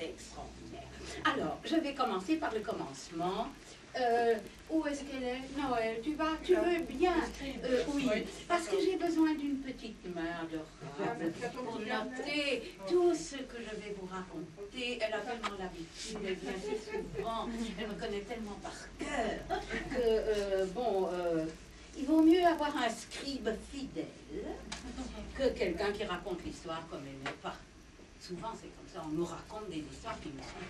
c'est extraordinaire. Alors, je vais commencer par le commencement. Où est-ce qu'elle est, Noël? Tu veux bien? Oui, parce que j'ai besoin d'une petite main adorable pour noter tout ce que je vais vous raconter. Elle a tellement l'habitude, elle vient si souvent, elle me connaît tellement par cœur que, il vaut mieux avoir un scribe fidèle que quelqu'un qui raconte l'histoire comme elle n'est pas. Souvent, c'est comme ça, on nous raconte des histoires qui nous sont.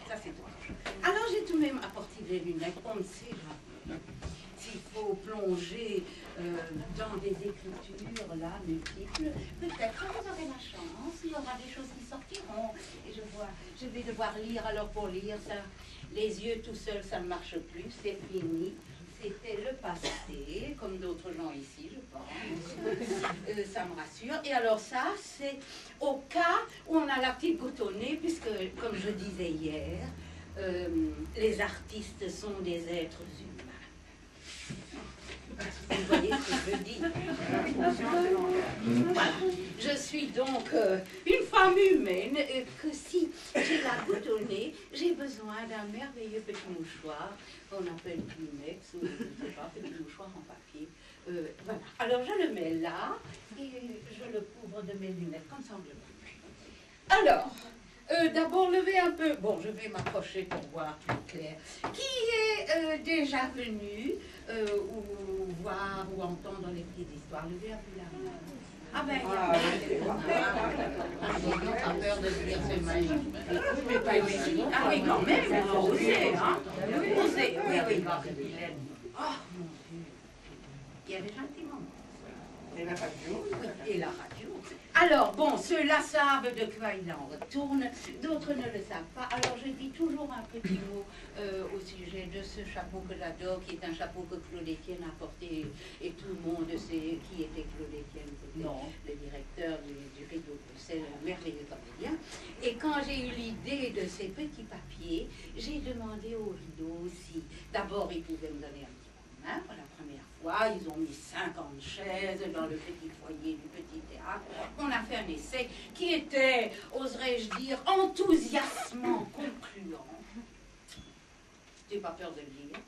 Ça, c'est dommage. Alors, j'ai tout de même apporté des lunettes. On ne sait jamais s'il faut plonger dans des écritures, là, multiples. Peut-être que vous aurez la chance, il y aura des choses qui sortiront. Et je vais devoir lire. Alors, pour lire, ça, les yeux tout seuls, ça ne marche plus, c'est fini. C'était le passé, comme d'autres gens ici, je pense. Ça me rassure. Et alors ça, c'est au cas où on a la petite goutte au nez, puisque, comme je disais hier, les artistes sont des êtres humains. Vous voyez ce que je veux dire? Voilà. Je suis donc une femme humaine, que si j'ai la goutte au nez, j'ai besoin d'un merveilleux petit mouchoir qu'on appelle Kleenex, ou je ne sais pas, petit mouchoir en papier. Voilà. Alors je le mets là, et je le couvre de mes lunettes, comme ça on ne le voit plus. Alors, d'abord lever un peu, bon je vais m'approcher pour voir plus clair, qui est déjà venu ou voir ou entendre les petites histoires, levez un peu la main. Ah ben, on a peur de dire c'est magique. Mais pas ici. Ah oui, quand même, il faut oser, hein. Oser, oui. Oh mon Dieu. Il y a déjà un petit moment. Et la radio. Oui, et la radio. Alors, bon, ceux-là savent de quoi il en retourne, d'autres ne le savent pas. Alors, je dis toujours un petit mot au sujet de ce chapeau que j'adore, qui est un chapeau que Claude Etienne a porté, et tout le monde sait qui était Claude Etienne, le directeur du Rideau de Bruxelles, un merveilleux comédien. Et quand j'ai eu l'idée de ces petits papiers, j'ai demandé au Rideau si, d'abord, il pouvait me donner un petit coup de main pour la première fois. Ils ont mis 50 chaises dans le petit foyer du petit théâtre. On a fait un essai qui était, oserais-je dire, enthousiasmant, concluant. J'ai pas peur de le dire.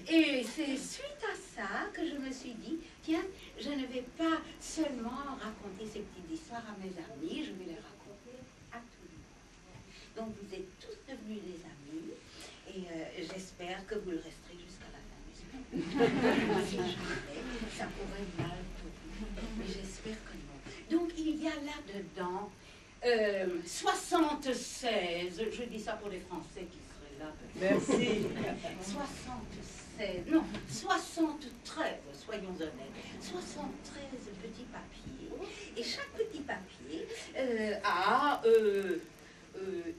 Et c'est suite à ça que je me suis dit, tiens, je ne vais pas seulement raconter ces petites histoires à mes amis, je vais les raconter à tout le monde. Donc vous êtes tous devenus des amis, et j'espère que vous le resterez jusqu'à la fin. Si jamais, ça pourrait mal tourner, mais j'espère que non. Donc il y a là-dedans 76, je dis ça pour les Français qui seraient là. Merci. 76, non, 73, soyons honnêtes, 73 petits papiers, et chaque petit papier a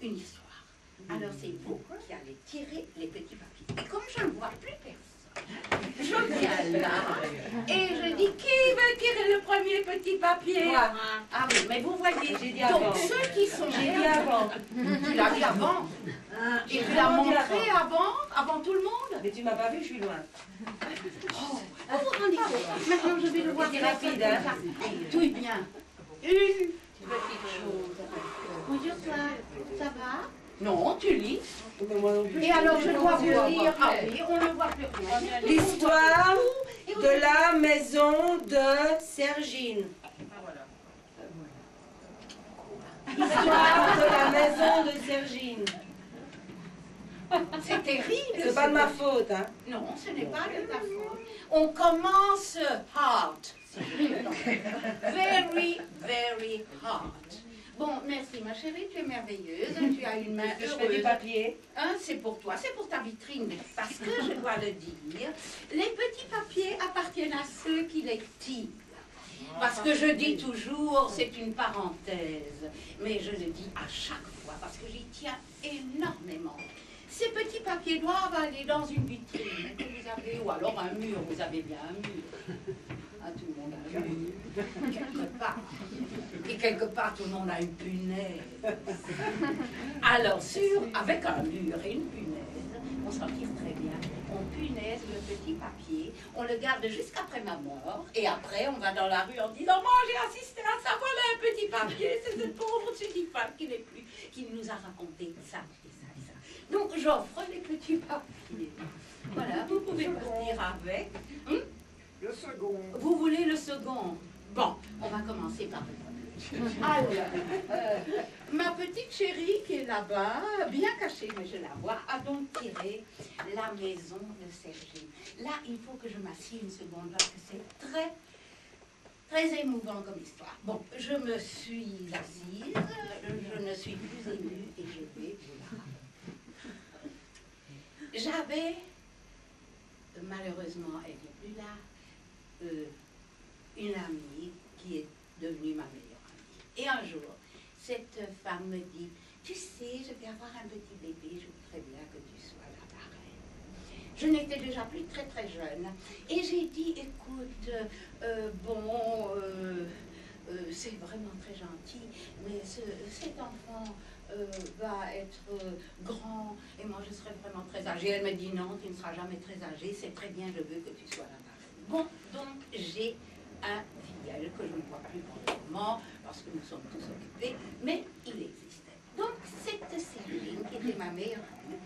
une histoire. Alors c'est vous qui allez tirer les petits papiers. Et comme je ne vois plus personne, je viens là et je dis, qui veut tirer le premier petit papier? Moi. Ah oui, mais vous voyez, J'ai dit donc avant. ceux qui sont J'ai dit avant. Tu l'as dit avant? Et tu l'as montré avant tout le monde? Mais tu m'as pas vu, je suis loin. Oh, vous vous rendez compte? Maintenant je vais le voir. C'est rapide, hein? Tout est bien. Une petite chose. Bonjour toi, ça va? Non, tu lis. Et alors je dois vous dire, ah oui, on ne voit plus rien. L'histoire de la maison de Sergine. L'histoire de la maison de Sergine. C'est terrible. C'est pas de ma faute, hein? Non, ce n'est pas de ta faute. On commence hard. Very, very hard. Bon, merci ma chérie, tu es merveilleuse, tu as une main Je heureuse. fais des papiers. Hein, c'est pour toi, c'est pour ta vitrine, parce que je dois le dire, les petits papiers appartiennent à ceux qui les tirent. Parce que je dis toujours, c'est une parenthèse, mais je le dis à chaque fois, parce que j'y tiens énormément. Ces petits papiers doivent aller dans une vitrine que vous avez, ou alors un mur, vous avez bien un mur. Ah, tout le monde a un mur, quelque part. Et quelque part, tout le monde a une punaise. Alors, avec un mur et une punaise, on s'en tire très bien. On punaise le petit papier, on le garde jusqu'après ma mort, et après, on va dans la rue en disant « Moi, j'ai assisté à ça, voilà un petit papier, c'était le pauvre petit femme qui nous a raconté ça et ça et ça. Donc j'offre les petits papiers. Voilà, vous pouvez partir avec. Le second. Vous voulez le second? Bon, on va commencer par le premier. Alors, ma petite chérie qui est là-bas, bien cachée, mais je la vois, a donc tiré la maison de Sergine. Là, il faut que je m'assieds une seconde parce que c'est très, très émouvant comme histoire. Bon, je me suis assise, je ne suis plus émue et je vais vous la raconter. J'avais, malheureusement, elle n'est plus là, une amie qui est devenue ma meilleure amie. Et un jour, cette femme me dit, tu sais, je vais avoir un petit bébé, je voudrais bien que tu sois la marraine. Je n'étais déjà plus très très jeune. Et j'ai dit, écoute, c'est vraiment très gentil, mais cet enfant va être grand et moi je serai vraiment très âgée. Elle me dit, non, tu ne seras jamais très âgée, c'est très bien, je veux que tu sois la marraine. Bon, donc j'ai un filleul que je ne vois plus pour le moment parce que nous sommes tous occupés, mais il existait. Donc cette Sergine, qui était ma meilleure amie,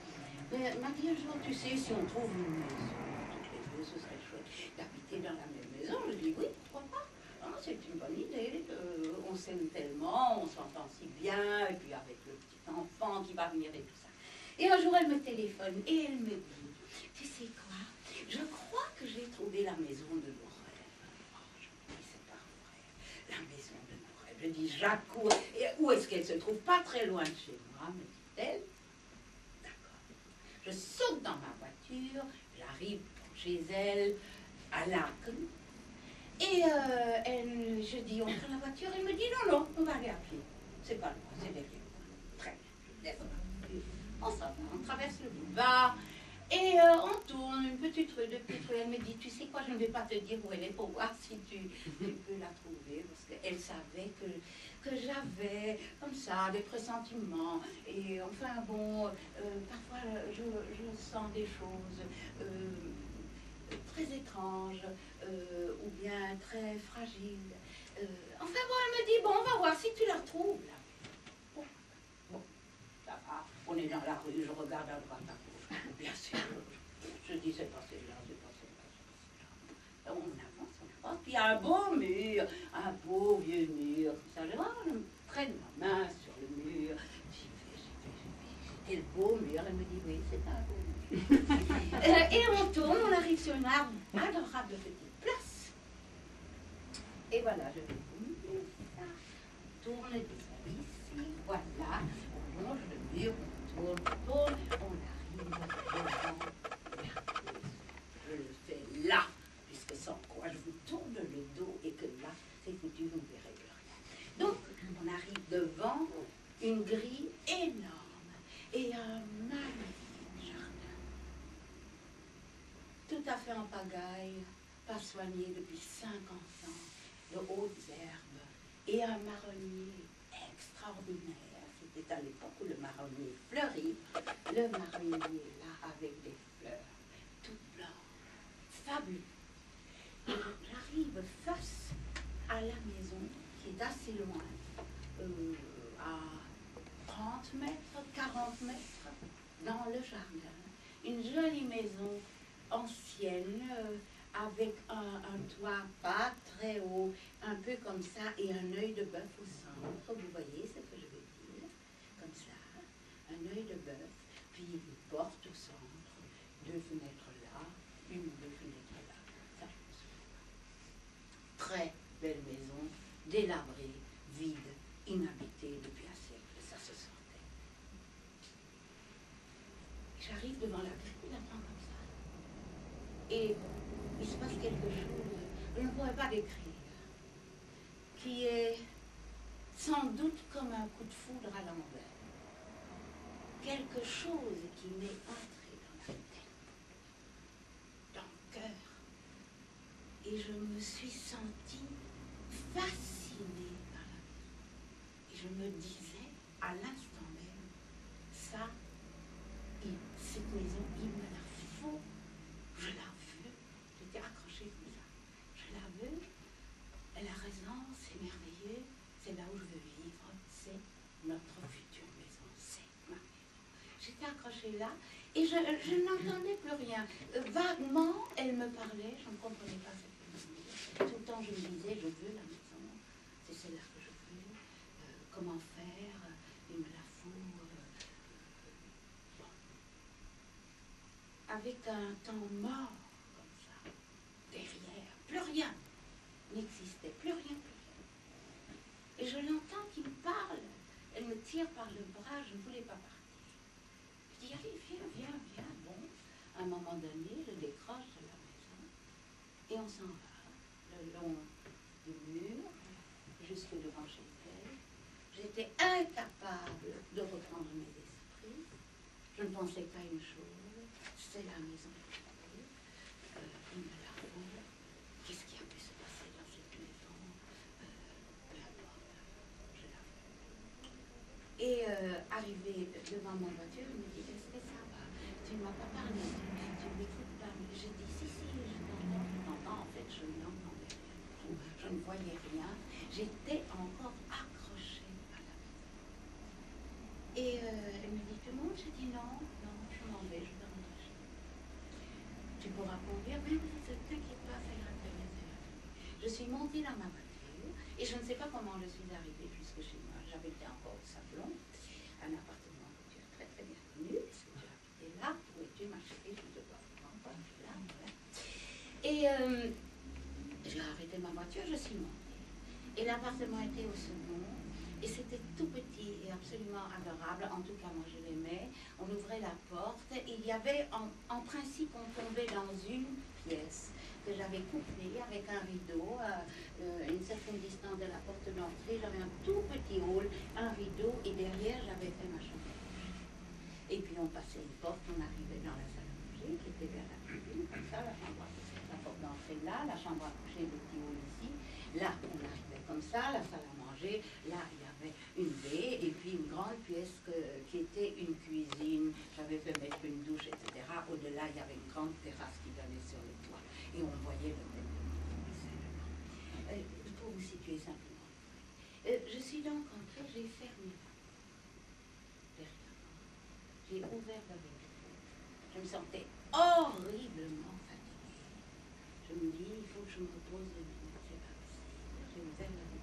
m'a dit un jour, tu sais, si on trouve une maison, toutes les deux, ce serait chouette d'habiter dans la même maison. Je dis oui, pourquoi pas? Ah, c'est une bonne idée, on s'aime tellement, on s'entend si bien, et puis avec le petit enfant qui va venir et tout ça. Et un jour, elle me téléphone et elle me dit, tu sais quoi, je crois que j'ai trouvé la maison de nos rêves. Oh, je me dis, c'est pas vrai, la maison de nos rêves. Je dis, Jacques, où est-ce qu'elle se trouve? Pas très loin de chez moi, me dit-elle. D'accord. Je saute dans ma voiture, j'arrive chez elle, à Laken. Et je dis, on prend la voiture, elle me dit, non, on va aller à pied. C'est pas loin, c'est derrière moi. Très bien, je descends la voiture, on s'en va, on traverse le boulevard, et on tourne une petite rue, elle me dit, tu sais quoi, je ne vais pas te dire où elle est pour voir si tu peux la trouver, parce qu'elle savait que j'avais, comme ça, des pressentiments, et enfin bon, parfois je sens des choses très étranges, ou bien très fragiles. Enfin bon, elle me dit, bon, on va voir si tu la retrouves là. Bon, ça va, on est dans la rue, je regarde à droite, à gauche. Bien sûr, je dis, c'est passé là, c'est passé là. On avance, puis il y a un beau mur, un beau vieux mur. Ça, je traîne ma main sur le mur. J'y vais. Quel beau mur. Elle me dit, oui, c'est un beau mur. Et on tourne, on arrive sur une adorable petite place. Et voilà, je vais vous montrer ça. Tourne ici, voilà. On longe le mur, on tourne, on arrive devant la cause. Je le fais là, puisque sans quoi je vous tourne le dos et que là, c'est foutu, vous ne verrez plus rien. Donc, on arrive devant une grille énorme et un magnifique jardin. Tout à fait en pagaille, pas soigné depuis 50 ans, de hautes herbes et un marronnier extraordinaire. C'était à l'époque où le marronnier fleurit, le marronnier là avec des fleurs toutes blanches, fabuleux. Et donc j'arrive face à la maison qui est assez loin, à 30 mètres, 40 mètres dans le jardin. Une jolie maison ancienne, avec un toit pas très haut, un peu comme ça, et un œil de bœuf au centre. Vous voyez ce que je veux dire? Comme ça, un œil de bœuf, puis une porte au centre, deux fenêtres là, une ou deux fenêtres là. Ça, je me souviens. Très belle maison, délabrée, vide, inhabitée depuis un siècle. Ça se sentait. J'arrive devant la grille, la prends comme ça. Et il se passe quelque chose, je ne pourrais pas décrire, qui est sans doute comme un coup de foudre à l'envers. Quelque chose qui m'est entré dans la tête, dans le cœur. Et je me suis sentie fascinée par la vie. Et je me disais, à l'instant même, ça, cette maison, il me la faut, je la veux. J'étais accrochée comme ça. Je la veux, elle a raison, c'est merveilleux, c'est là où je veux vivre, là, et je n'entendais plus rien. Vaguement, elle me parlait, je ne comprenais pas ce qu'elle me disait. Tout le temps, je me disais, je veux la maison, c'est celle-là que je veux. Comment faire? Il me la faut. Bon. Avec un temps mort, comme ça, derrière, plus rien n'existait, plus rien, plus rien. Et je l'entends qui me parle. Elle me tire par le bras, je ne voulais pas partir. Je dis, allez, viens, viens, viens. Bon, à un moment donné, je décroche de la maison et on s'en va le long du mur jusque devant chez elle. J'étais incapable de reprendre mes esprits. Je ne pensais qu'à une chose, c'est la maison que je veux. Il me la faut. Qu'est-ce qui a pu se passer dans cette maison? Peu importe, je la veux. Et arrivé devant ma voiture, il me dit, est-ce que ça va? Tu ne m'as pas parlé, tu ne m'écoutes pas. J'ai dit, si, je t'entends. En fait, je n'entendais rien. Je ne voyais rien. J'étais encore accrochée à la maison. Et elle me dit, tu montes? J'ai dit, non, je m'en vais, je vais rentrer chez moi. Tu pourras conduire, mais ne t'inquiète pas, ça ira très bien. Je suis montée dans ma voiture, et je ne sais pas comment je suis arrivée jusque chez moi. J'habitais encore au Sablon, un appartement que tu as très très bien connu, parce que tu as habité là, où tu m'as chérie, je te vois vraiment là, voilà. Et j'ai arrêté ma voiture, je suis montée. Et l'appartement était au second, et c'était tout petit et absolument adorable, en tout cas moi je l'aimais. On ouvrait la porte, et il y avait, en principe, on tombait dans une pièce que j'avais couplée avec un rideau, à une certaine distance de la porte d'entrée. J'avais un tout petit hall, un rideau, et derrière j'avais fait ma chambre. Et puis on passait une porte, on arrivait dans la salle à manger, qui était vers la cuisine, comme ça, la porte d'entrée là, la chambre à coucher, le petit hall ici. Là, on arrivait comme ça, la salle à manger, là, il y avait une baie, et puis une grande pièce qui était une cuisine. J'avais fait mettre une douche, etc. Au-delà, il y avait une grande terrasse qui donnait sur le toit, et on voyait le pour vous situer simplement. Je suis donc entrée, j'ai fermé la porte derrière moi. J'ai ouvert la vitre. Je me sentais horriblement fatiguée. Je me dis, il faut que je me repose 2 minutes, c'est pas possible. J'ai ouvert la vitre.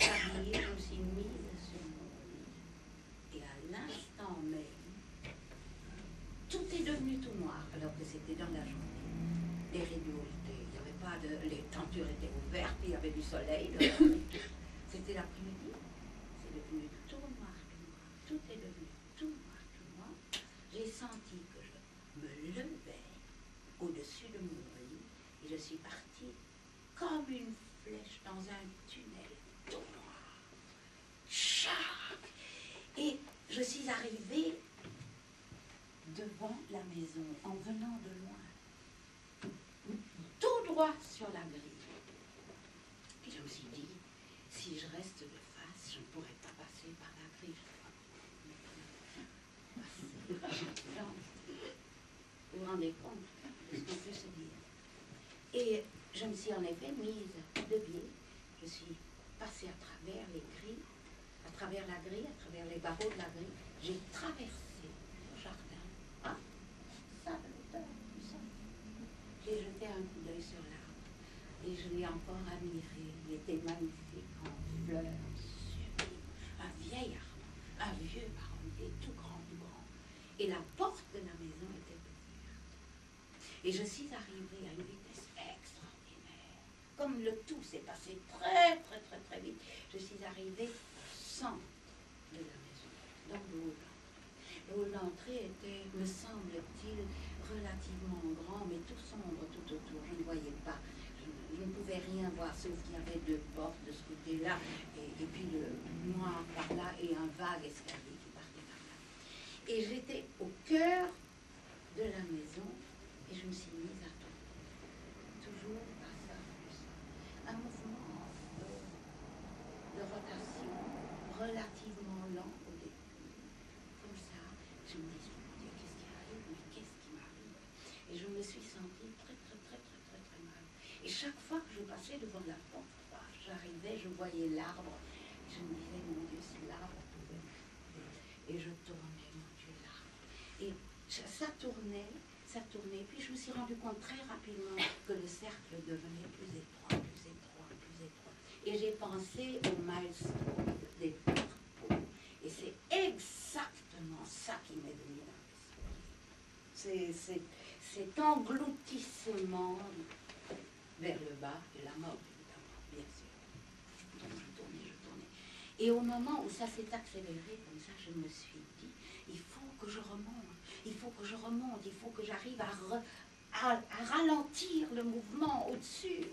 Habillée, je me suis mise sur mon lit. Et à l'instant même, tout est devenu tout noir, alors que c'était dans la journée. Les rideaux étaient, il n'y avait pas de, les tentures étaient ouvertes, il y avait du soleil. C'était l'après-midi. C'est devenu tout noir, tout est devenu tout noir, tout noir. J'ai senti que je me levais au-dessus de mon lit et je suis partie comme une flèche dans un tunnel tout noir. Tchac! Et je suis arrivée devant la maison en venant de loin, tout droit sur la grille. Et je me suis dit, si je reste de face, je ne pourrai pas passer par la grille. Vous vous rendez compte de ce qu'on peut se dire? Et je me suis en effet mise de pied. Je suis passée à travers les grilles, à travers la grille, à travers les barreaux de la grille. J'ai traversé le jardin. Ah, ça, l'odeur, tout ça. J'ai jeté un coup d'œil sur l'arbre et je l'ai encore admiré. Il était magnifique, en fleurs, sublime. Un vieil arbre, un vieux marronnier, tout grand, tout grand. Et la porte de la maison était ouverte. Et je suis arrivée à une vitesse extraordinaire. Comme le tout s'est passé très, très, très, très vite, je suis arrivée au centre de la maison, dans le hall d'entrée. Le hall d'entrée était, me semble-t-il, relativement grand, mais tout sombre tout autour. Je ne voyais pas. Je ne pouvais rien voir, sauf qu'il y avait 2 portes de ce côté-là, et puis le noir par là, et un vague escalier qui partait par là. Et j'étais au cœur de la maison, et je me suis mise à tomber. Toujours par ça, un mouvement de rotation relativement lent au début. Comme ça, je me dis, mon Dieu, qu'est-ce qui arrive? Mais qu'est-ce qui m'arrive? Et je me suis sentie très, très, très, très, très, très mal. Et chaque fois que je passais devant la porte, j'arrivais, je voyais l'arbre, et je me disais, mon Dieu, si l'arbre pouvait m'aider. Et je tournais, mon Dieu, l'arbre. Et ça tournait, puis je me suis rendu compte très rapidement que le cercle devenait plus étroit, plus étroit, plus étroit. Et j'ai pensé au milestone des parcours. Et c'est exactement ça qui m'est venu dans l'esprit. Cet engloutissement vers le bas et la mort, évidemment, bien sûr. Donc je tournais. Et au moment où ça s'est accéléré comme ça, je me suis dit, il faut que je remonte, il faut que j'arrive à ralentir le mouvement au-dessus,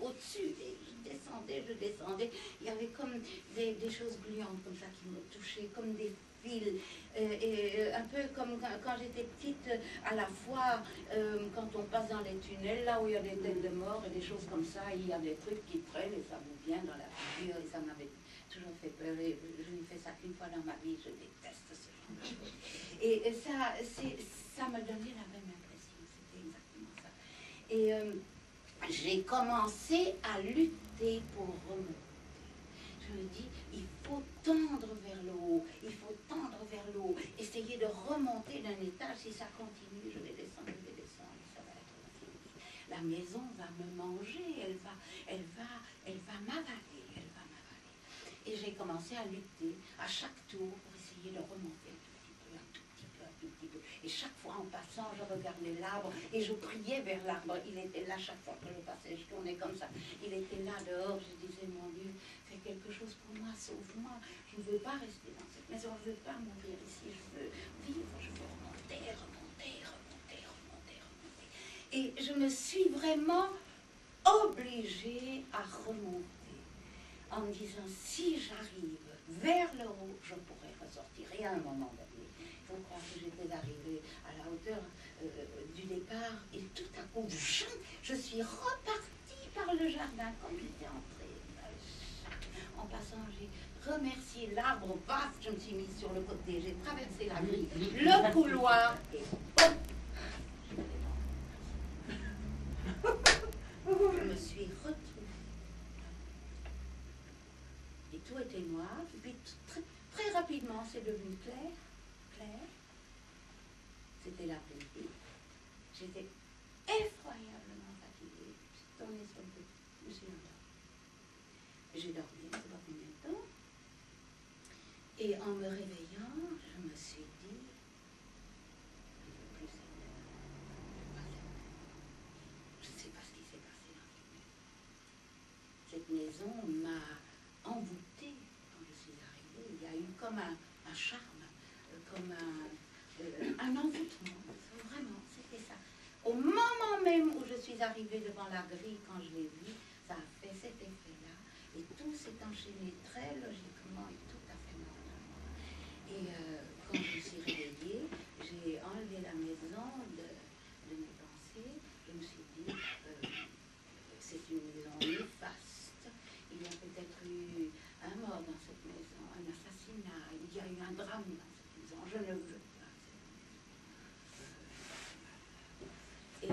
et je descendais, il y avait comme des choses gluantes comme ça qui me touchaient, comme des fils, un peu comme quand j'étais petite, à la fois, quand on passe dans les tunnels, là où il y a des têtes de mort et des choses comme ça, il y a des trucs qui traînent et ça vous vient dans la figure, et ça m'avait toujours fait peur, et je n'ai fait ça qu'une fois dans ma vie, je déteste ce genre de choses. Et ça me donnait la même impression, c'était exactement ça. Et j'ai commencé à lutter pour remonter. Je me dis, il faut tendre vers le haut, essayer de remonter d'un étage. Si ça continue, je vais descendre, ça va être infini. La maison va me manger, elle va m'avaler. Et j'ai commencé à lutter à chaque tour pour essayer de remonter un tout petit peu. Et chaque fois en passant, je regardais l'arbre et je priais vers l'arbre. Il était là chaque fois que je passais, je tournais comme ça. Il était là dehors, je disais, mon Dieu, fais quelque chose pour moi, sauve-moi. Je ne veux pas rester dans cette maison, je ne veux pas mourir ici, je veux vivre, je veux remonter. Et je me suis vraiment obligée à remonter, en me disant, si j'arrive vers le haut, je pourrai ressortir. Et à un moment donné, il faut croire que j'étais arrivée à la hauteur du départ, et tout à coup, je suis repartie par le jardin, comme j'étais entrée. En passant, j'ai remercié l'arbre, paf, je me suis mise sur le côté, j'ai traversé la grille, le couloir, et hop, je me suis retrouvée. Et tout était noir, et puis très rapidement, c'est devenu clair. C'était l'après-midi. J'étais effroyablement fatiguée. Je suis tombée sur le côté, je me suis endormie. J'ai dormi, je ne sais pas combien de temps. Et en me réveillant, je me suis dit, je ne veux plus cette maison. Je ne sais pas ce qui s'est passé dans cette maison. Cette maison m'a envoûtée quand je suis arrivée. Il y a eu comme un charme, comme un envoûtement. Vraiment, c'était ça. Au moment même où je suis arrivée devant la grille, quand je l'ai vue, ça a fait cet effet-là. Et tout s'est enchaîné très logiquement et tout à fait normalement. Et quand je me suis réveillée, j'ai enlevé la maison de mes pensées. Je me suis dit, c'est une maison néfaste. Il y a peut-être eu un mort dans cette maison, un assassinat, il y a eu un drame dans cette maison. Je ne veux pas. Et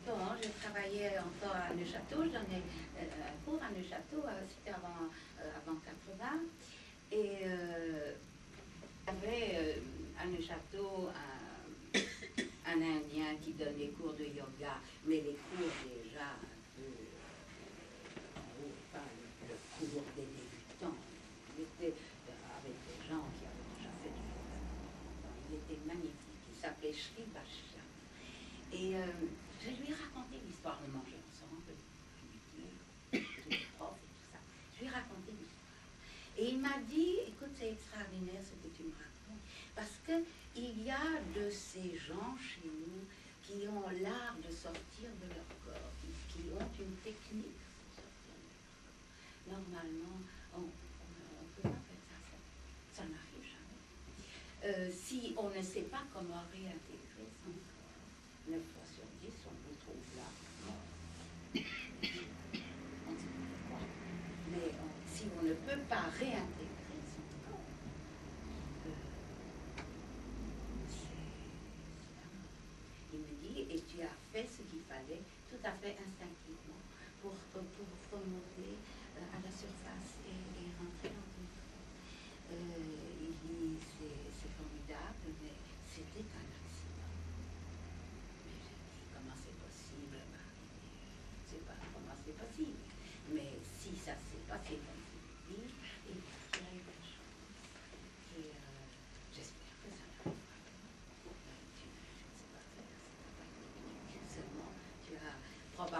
bon, je travaillais encore à Neuchâteau, je donnais un cours à Neuchâteau, c'était avant 80. Et il y avait à Neuchâteau un Indien qui donne des cours de yoga, mais les cours déjà un peu en haut, pas le cours des débutants. Il était avec des gens qui avaient déjà fait du yoga. Il était magnifique, il s'appelait Sri Bashya. Et je lui ai raconté l'histoire, on mangeait ensemble, tous les profs et tout ça. Je lui ai raconté l'histoire. Et il m'a dit, écoute, c'est extraordinaire ce que tu me racontes, parce qu'il y a de ces gens chez nous qui ont l'art de sortir de leur corps, qui ont une technique pour sortir de leur corps. Normalement, on ne peut pas faire ça, ça n'arrive jamais. Si on ne sait pas comment réintégrer son corps, 9 fois sur 10, on vous trouve là. On ne sait pas pourquoi. Mais si on ne peut pas réintégrer son corps, c'est la mort. Il me dit, et tu as fait ce qu'il fallait tout à fait instinctivement pour remonter à la surface et rentrer dans ton corps. Il dit, c'est formidable, mais c'était un accident.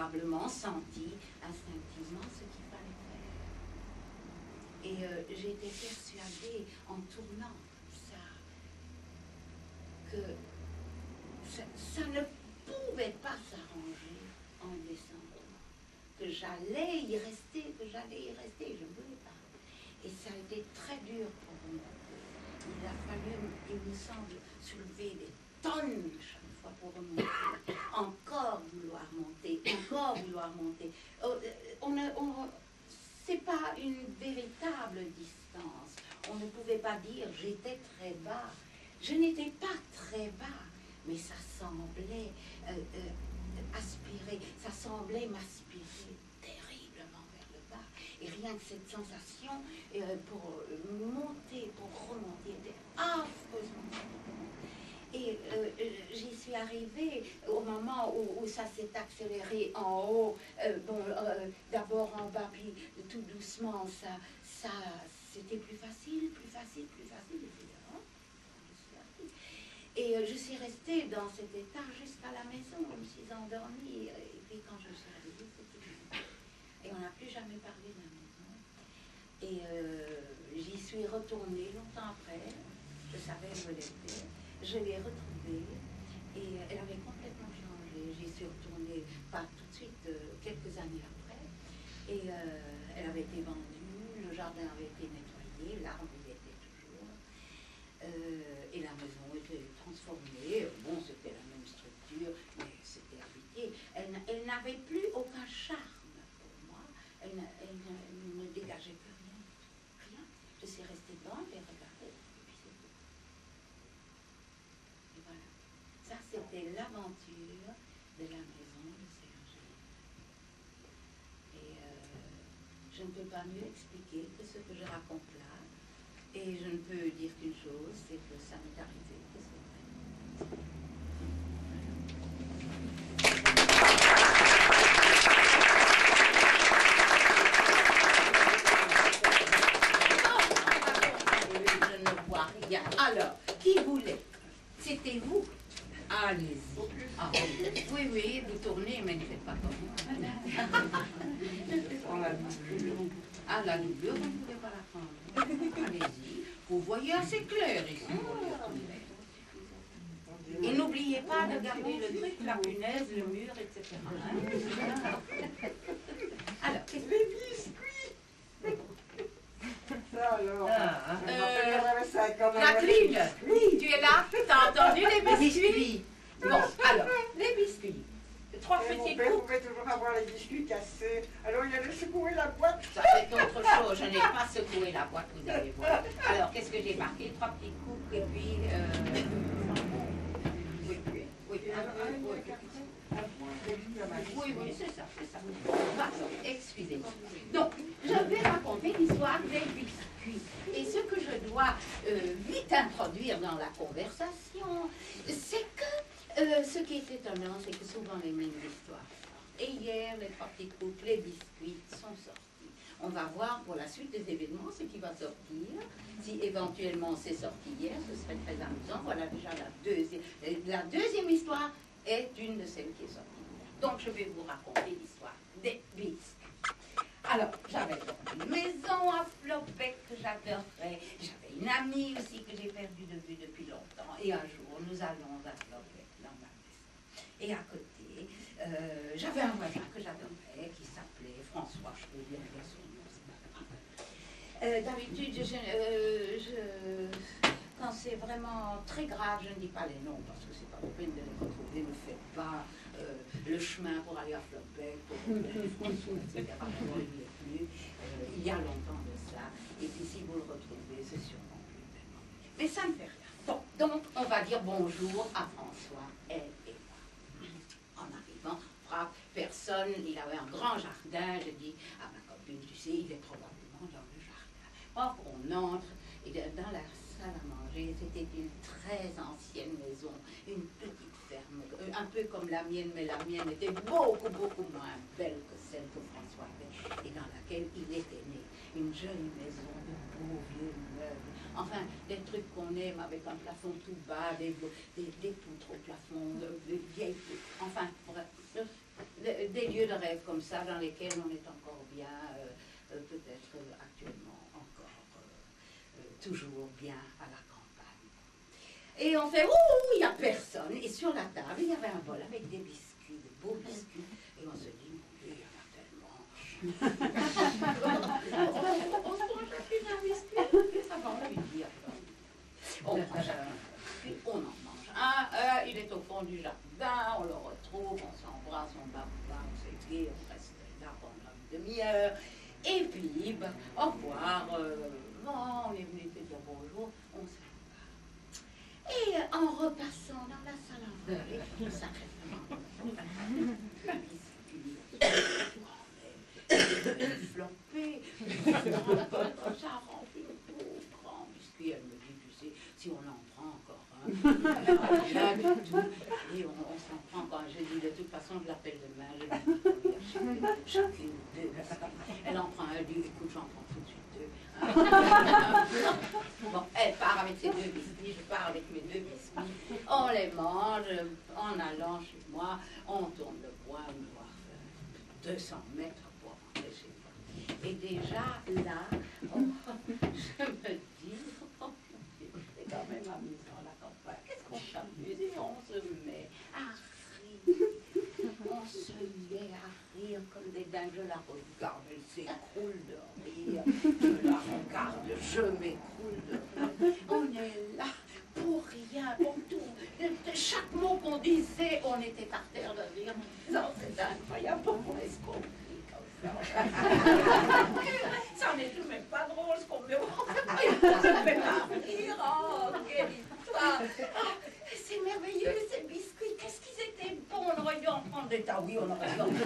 probablement senti instinctivement ce qu'il fallait faire. Et j'étais persuadée, en tournant ça, que ça ne pouvait pas s'arranger en descendant, que j'allais y rester, je ne voulais pas. Et ça a été très dur pour moi. Il a fallu, il me semble, soulever des tonnes chaque fois pour remonter, encore vouloir monter, c'est pas une véritable distance. On ne pouvait pas dire j'étais très bas. Je n'étais pas très bas, mais ça semblait ça semblait m'aspirer terriblement vers le bas. Et rien que cette sensation pour monter, pour remonter, était affreusement douloureuse. Et j'y suis arrivée au moment où ça s'est accéléré en haut, d'abord en bas, puis tout doucement, ça c'était plus facile, etc. Et je suis restée dans cet état jusqu'à la maison. Je me suis endormie. Et puis quand je suis arrivée, c'était fini. Et on n'a plus jamais parlé de la maison. Et j'y suis retournée longtemps après. Je savais où elle était. Je l'ai retrouvée. Et elle avait complètement changé. J'y suis retournée, pas tout de suite, quelques années après. Et elle avait été vendue. Le jardin avait été nettoyé. L'arbre y était toujours. Et la maison était transformée. Bon, c'était la même structure, mais c'était habité. Elle n'avait plus aucun charme pour moi. Elle ne dégageait plus rien. Rien. Je suis restée devant, j'ai regardé, et puis c'est tout. Et voilà. Ça, c'était l'aventure de la maison de Sergi. Et je ne peux pas mieux expliquer que ce que je raconte là. Et je ne peux dire qu'une chose, c'est que ça m'est arrivé, que c'est vrai. Je ne vois rien. Alors, qui voulait? C'était vous? Allez-y. Ah, oui, vous tournez, mais ne faites pas comme moi. Ah, la doublure, vous ne pouvez pas la prendre. Allez-y. Vous voyez assez clair ici. Et n'oubliez pas de garder le truc, la punaise, le mur, etc. Alors, qu'est-ce que... Les biscuits. Ça alors. Jacqueline, tu es là? T'as entendu les biscuits? Bon, alors, les biscuits. Trois Mon petits père coups. pouvait toujours avoir les biscuits cassés. Alors il allait secouer la boîte. Ça c'est autre chose, je n'ai pas secoué la boîte, vous allez voir. Alors, qu'est-ce que j'ai marqué? Trois petits coups, et puis... Oui, c'est ça. Pardon, excusez-moi. Donc, je vais raconter l'histoire des biscuits. Et ce que je dois vite introduire dans la conversation, c'est que ce qui est étonnant, c'est que souvent les mêmes histoires. Et hier, les trois petits couples, les biscuits sont sortis. On va voir pour la suite des événements ce qui va sortir. Si éventuellement c'est sorti hier, ce serait très amusant. Voilà déjà la deuxième. La deuxième histoire est une de celles qui est sortie hier. Donc je vais vous raconter l'histoire des biscuits. Alors, j'avais une maison à Flobec que j'adorais. J'avais une amie aussi que j'ai perdue de vue depuis longtemps. Et un jour, nous allons à Flobec dans ma maison. Et à côté, j'avais un voisin que j'adorais qui s'appelait François. Je peux bien dire son nom, c'est pas grave. D'habitude, quand c'est vraiment très grave, je ne dis pas les noms parce que c'est pas la peine de les retrouver. Ne faites pas le chemin pour aller à Flobec, pour François, etc. Il y a longtemps de ça. Et puis si vous le retrouvez, c'est sûrement plus tellement. Mais ça ne fait rien. Bon, donc on va dire bonjour à François, elle et moi. En arrivant, frappe, personne, il avait un grand jardin. Je dis à ma copine, tu sais, il est probablement dans le jardin. Or, on entre, et dans la salle à manger, c'était une très ancienne maison, une petite ferme, un peu comme la mienne, mais la mienne était beaucoup moins belle que celle que François avait, et dans laquelle il était né. Une jolie maison, de beaux vieux meubles, enfin, des trucs qu'on aime avec un plafond tout bas, des poutres au plafond, des vieilles poutres, enfin, bref, des lieux de rêve comme ça dans lesquels on est encore bien, peut-être actuellement encore toujours bien à la campagne. Et on fait, ouh, il n'y a personne. Et sur la table, il y avait un bol avec des biscuits, des beaux biscuits. Et on se dit, mon Dieu, il y en a tellement. On se mange chacune un biscuit. Ça va, on lui dire. On prend chacun un biscuit, on en mange un. Il est au fond du jardin, on le retrouve, on s'embrasse, on bave, on s'écrit, on reste là pendant une demi-heure. Et puis, ben, au revoir. Bon, on est venu te dire bonjour, on s'en va. Et en repassant dans la salle à manger, tout sacrément, un biscuit, flopé, ça remplit le beau grand biscuit. Elle me dit, tu sais, si on en prend encore un, rien du tout. Et on s'en prend encore un. Je dis, de toute façon, je l'appelle demain, je lui dis, chacune deux. Elle en prend un, elle dit, écoute, j'en prends tout de suite deux. Bon, elle part avec ses deux biscuits, je pars avec mes deux biscuits. On les mange, en allant chez moi, on tourne le coin, on doit faire 200 mètres pour rentrer chez moi. Et déjà, là, je me dis, c'est quand même amusant la campagne. Qu'est-ce qu'on s'amuse et on se met à rire. On se met à rire comme des dingues. Je la regarde, elle s'écroule de rire. Je la regarde, je m'écroule de rire. On est là pour rien, pour tout. Chaque mot qu'on disait, on était par terre de rire. Non, c'est incroyable. Pourquoi est-ce qu'on rit comme ça? Ça n'est tout même pas drôle ce qu'on me ça me fait pas rire. Oh, quelle histoire. C'est merveilleux ces biscuits. Qu'est-ce qu'ils étaient bons. On aurait dû en prendre des tas. Oui, on aurait dû en prendre.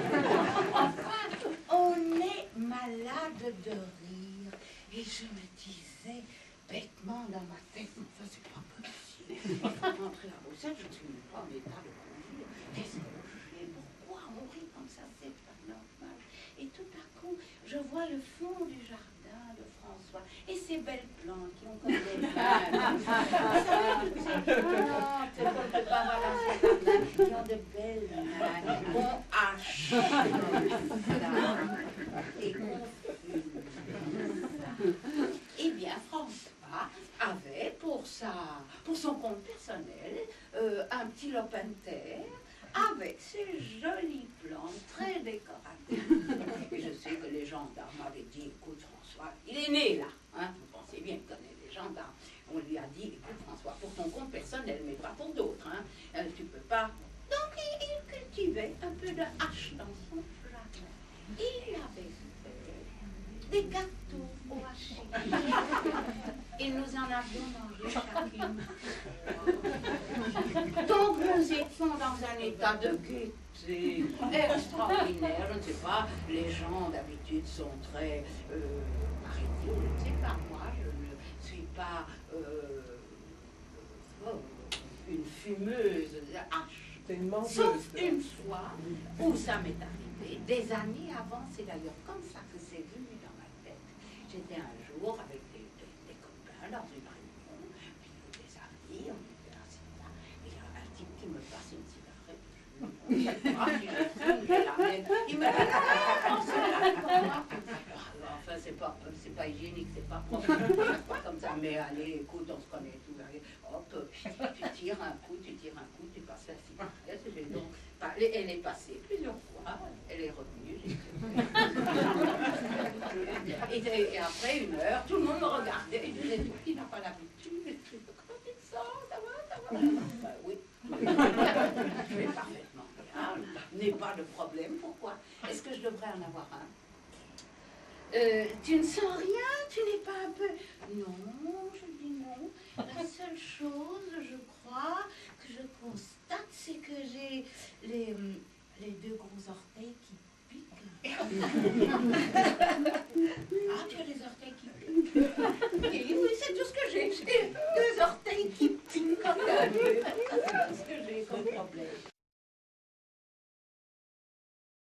Enfin, on est malade de rire. Et je me disais bêtement dans ma tête, ça c'est pas possible. Rentrer à Bruxelles, je ne suis même pas en état de conduire. Qu'est-ce qu'on fait? Pourquoi on rit comme ça? C'est pas normal. Et tout à coup, je vois le fond du jardin de François et ces belles plantes qui ont comme des mains. Vous savez, toutes ces plantes qu'on ne peut pas voir dans ce jardin, qui ont de belles mains, qu'on hache et qu'on fume. Eh bien, François avait pour son compte personnel un petit lopin de terre avec ces jolies plantes très décoratives. Et je sais que les gendarmes m'avaient dit, écoute François, il est né là, hein, vous pensez bien qu'il connaît les gendarmes. On lui a dit, écoute François, pour ton compte personnel, mais pas pour d'autres, hein, tu peux pas. Donc il cultivait un peu de hache dans son jardin. Il avait fait des gâteaux au hachis. Et nous en avions mangé chacune. Donc nous étions dans un état de gaieté extraordinaire. Je ne sais pas, les gens d'habitude sont très, paraît-il, je ne sais pas, moi je ne suis pas une fumeuse de hache. Sauf une fois où ça m'est arrivé, des années avant, c'est d'ailleurs comme ça que c'est venu dans ma tête. J'étais un jour avec des copains dans une réunion, puis des amis, on était assis là, et il y a un type qui me passe une cigarette. Je ne sais pas si je fume, je l'arrête. Il me dit, non, c'est là. Enfin, c'est pas hygiénique, c'est pas propre, c'est pas comme ça, mais allez, écoute, on se connaît tout, allez, hop, tu tires un coup, tu passes la cigarette, j'ai donc, elle est passée plusieurs fois, elle est revenue, et après une heure, tout le monde me regardait, et disait, qui n'a pas l'habitude, comment tu te sens, ça va, oui, je vais parfaitement bien, n'ai pas de problème, pourquoi? Est-ce que je devrais en avoir un? Tu ne sens rien? Tu n'es pas un peu... Non, je dis non. La seule chose, je crois, que je constate, c'est que j'ai les deux gros orteils qui piquent. Ah, tu as les orteils qui piquent? Oui, c'est tout ce que j'ai. J'ai deux orteils qui piquent. C'est tout ce que j'ai comme problème.